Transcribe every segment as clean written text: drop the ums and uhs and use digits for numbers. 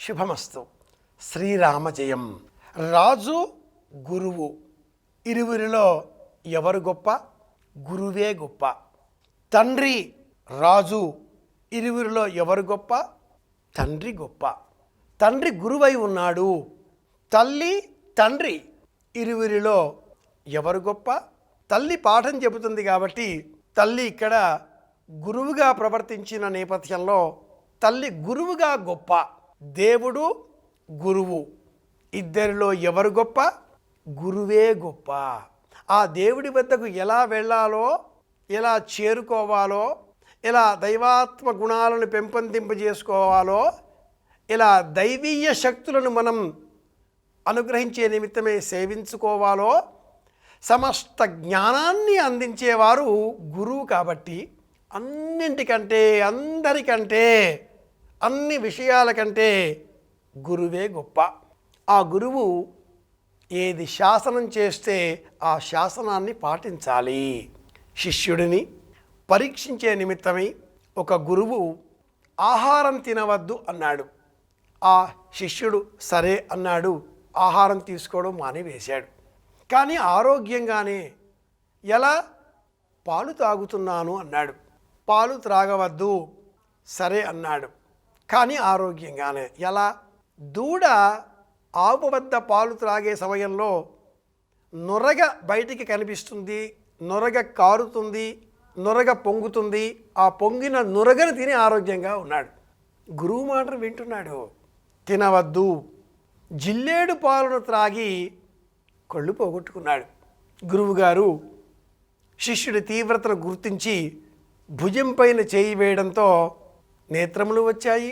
శుభమస్తు. శ్రీరామ జయం. రాజు గురువు ఇరువురిలో ఎవరు గొప్ప? గురువే గొప్ప. తండ్రి రాజు ఇరువురిలో ఎవరు గొప్ప? తండ్రి గొప్ప. తండ్రి గురువై ఉన్నాడు. తల్లి తండ్రి ఇరువురిలో ఎవరు గొప్ప? తల్లి పాఠం చెబుతుంది కాబట్టి తల్లి ఇక్కడ గురువుగా ప్రవర్తించిన నేపథ్యంలో తల్లి గురువుగా గొప్ప. దేవుడు గురువు ఇద్దరిలో ఎవరు గొప్ప? గురువే గొప్ప. ఆ దేవుడి వద్దకు ఎలా వెళ్ళాలో, ఎలా చేరుకోవాలో, ఎలా దైవాత్మ గుణాలను పెంపొందింపజేసుకోవాలో, ఇలా దైవీయ శక్తులను మనం అనుగ్రహించే నిమిత్తమే సేవించుకోవాలో సమస్త జ్ఞానాన్ని అందించేవారు గురువు. కాబట్టి అన్నింటికంటే, అందరికంటే, అన్ని విషయాల కంటే గురువే గొప్ప. ఆ గురువు ఏది శాసనం చేస్తే ఆ శాసనాన్ని పాటించాలి. శిష్యుడిని పరీక్షించే నిమిత్తమై ఒక గురువు ఆహారం తినవద్దు అన్నాడు. ఆ శిష్యుడు సరే అన్నాడు. ఆహారం తీసుకోవడం మానివేశాడు. కానీ ఆరోగ్యంగానే ఎలా? పాలు తాగుతున్నాను అన్నాడు. పాలు త్రాగవద్దు సరే అన్నాడు. కానీ ఆరోగ్యంగానే ఎలా? దూడ ఆవు వద్ద పాలు త్రాగే సమయంలో నొరగ బయటికి కనిపిస్తుంది, నొరగ కారుతుంది, నొరగ పొంగుతుంది. ఆ పొంగిన నొరగను తిని ఆరోగ్యంగా ఉన్నాడు. గురువు మాటను వింటున్నాడు. తినవద్దు. జిల్లేడు పాలను త్రాగి కళ్ళు పోగొట్టుకున్నాడు. గురువుగారు శిష్యుడి తీవ్రతను గుర్తించి భుజం పైన చేయి వేయడంతో నేత్రములు వచ్చాయి,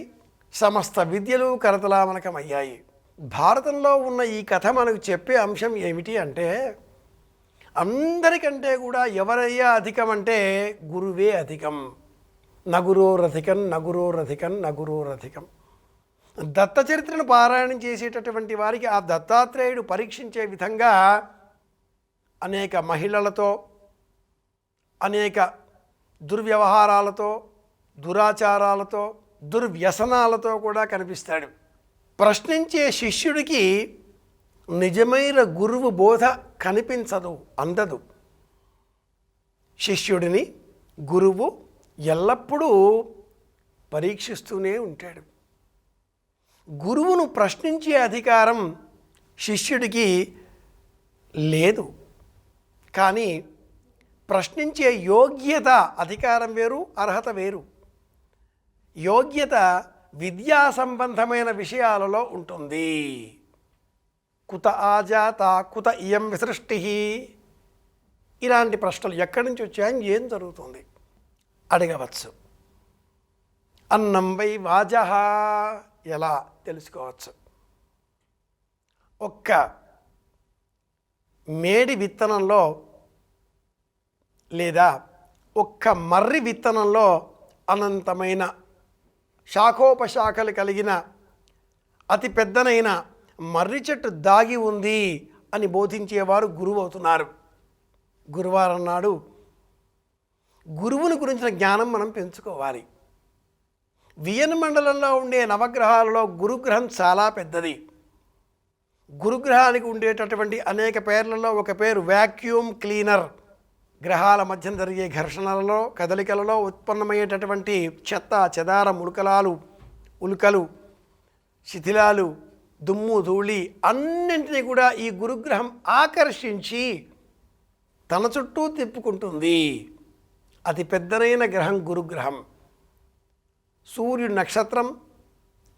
సమస్త విద్యలు కరతలామలకమయ్యాయి. భారతంలో ఉన్న ఈ కథ మనకు చెప్పే అంశం ఏమిటి అంటే, అందరికంటే కూడా ఎవరయ్యా అధికం అంటే గురువే అధికం. నగురోరధికం నగురోరధికం నగురోరధికం. దత్త చరిత్రను పారాయణం చేసేటటువంటి వారికి ఆ దత్తాత్రేయుడు పరీక్షించే విధంగా అనేక మహిళలతో, అనేక దుర్వ్యవహారాలతో, దురాచారాలతో, దుర్వ్యసనాలతో కూడా కనిపిస్తాడు. ప్రశ్నించే శిష్యుడికి నిజమైన గురువు బోధ కనిపించదు, అందదు. శిష్యుడిని గురువు ఎల్లప్పుడూ పరీక్షిస్తూనే ఉంటాడు. గురువును ప్రశ్నించే అధికారం శిష్యుడికి లేదు. కానీ ప్రశ్నించే యోగ్యత, అధికారం వేరు, అర్హత వేరు. యోగ్యత విద్యా సంబంధమైన విషయాలలో ఉంటుంది. కుత ఆజాత కుత ఇయం విసృష్టి, ఇలాంటి ప్రశ్నలు ఎక్కడి నుంచి వచ్చాయని, ఏం జరుగుతుంది అడగవచ్చు. అన్నం వై వాజః, ఎలా తెలుసుకోవచ్చు? ఒక్క మేడి విత్తనంలో లేదా ఒక్క మర్రి విత్తనంలో అనంతమైన శాఖోపశాఖలు కలిగిన అతి పెద్దనైన మర్రి చెట్టు దాగి ఉంది అని బోధించేవారు గురువు అవుతున్నారు. గురువారం నాడు గురువుని గురించిన జ్ఞానం మనం పెంచుకోవాలి. వియన్ మండలంలో ఉండే నవగ్రహాలలో గురుగ్రహం చాలా పెద్దది. గురుగ్రహానికి ఉండేటటువంటి అనేక పేర్లలో ఒక పేరు వ్యాక్యూమ్ క్లీనర్. గ్రహాల మధ్య జరిగే ఘర్షణలలో, కదలికలలో ఉత్పన్నమయ్యేటటువంటి చెత్త చెదారం, ఉల్కలు, శిథిలాలు, దుమ్ము ధూళి అన్నింటినీ కూడా ఈ గురుగ్రహం ఆకర్షించి తన చుట్టూ తిప్పుకుంటుంది. అతి పెద్దనైన గ్రహం గురుగ్రహం. సూర్యుడు నక్షత్రం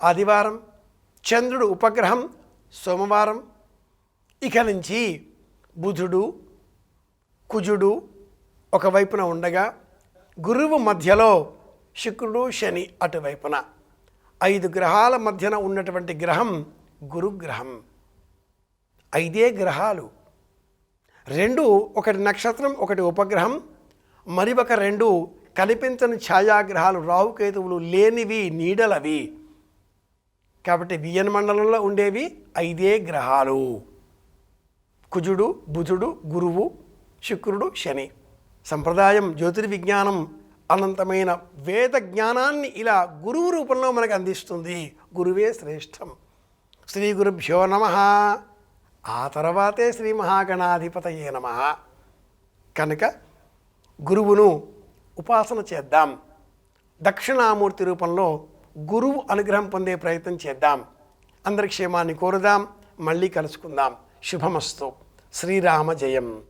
ఆదివారం, చంద్రుడు ఉపగ్రహం సోమవారం. ఇక నుంచి బుధుడు, కుజుడు ఒకవైపున ఉండగా గురువు మధ్యలో శుక్రుడు, శని అటువైపున. 5 గ్రహాల మధ్యన ఉన్నటువంటి గ్రహం గురుగ్రహం. 5 గ్రహాలు. 2, ఒకటి నక్షత్రం, ఒకటి ఉపగ్రహం, మరి ఒక 2 కనిపించని ఛాయాగ్రహాలు, రాహుకేతువులు లేనివి, నీడలవి. కాబట్టి వియన్ మండలంలో ఉండేవి 5 గ్రహాలు: కుజుడు, బుధుడు, గురువు, శుక్రుడు, శని. సంప్రదాయం జ్యోతిర్విజ్ఞానం అనంతమైన వేద జ్ఞానాన్ని ఇలా గురువు రూపంలో మనకు అందిస్తుంది. గురువే శ్రేష్టం. శ్రీ గురుభ్యో నమ. ఆ తర్వాతే శ్రీ మహాగణాధిపతయే నమ. కనుక గురువును ఉపాసన చేద్దాం. దక్షిణామూర్తి రూపంలో గురువు అనుగ్రహం పొందే ప్రయత్నం చేద్దాం. అందరి క్షేమాన్ని కోరుదాం. మళ్ళీ కలుసుకుందాం. శుభమస్తు. శ్రీరామ జయం.